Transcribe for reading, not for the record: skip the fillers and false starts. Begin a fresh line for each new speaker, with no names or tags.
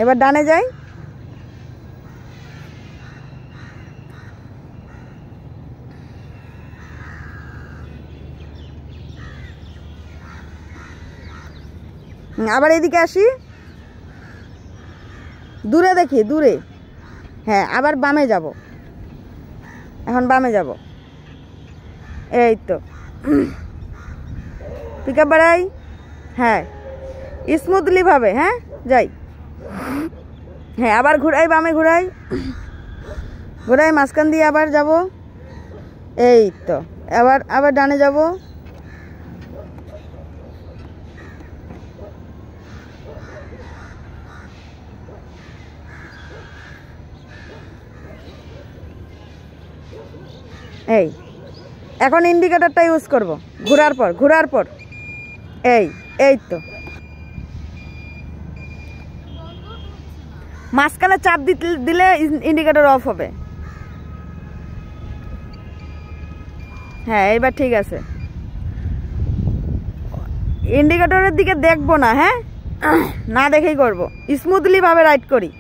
এবার ডানে যাই। আবার এদিকে আসি, দূরে দেখি, দূরে। হ্যাঁ, আবার বামে যাব, এখন বামে যাব। এই তো, পিক আপ বাড়াই। হ্যাঁ, স্মুথলি ভাবে। হ্যাঁ, যাই। হ্যাঁ, আবার ঘুরাই, বামে ঘুরাই, ঘুরাই, মাঝখান দিয়ে আবার যাব। এই তো, আবার আবার ডানে যাব। এই এখন ইন্ডিকেটরটা ইউজ করব, ঘোরার পর, ঘোরার পর। এই এই তো, মাঝখানে চাপ দিলে ইন্ডিকেটর অফ হবে। হ্যাঁ, এবার ঠিক আছে। ইন্ডিকেটরের দিকে দেখবো না, হ্যাঁ, না দেখেই করব, স্মুথলি ভাবে রাইড করি।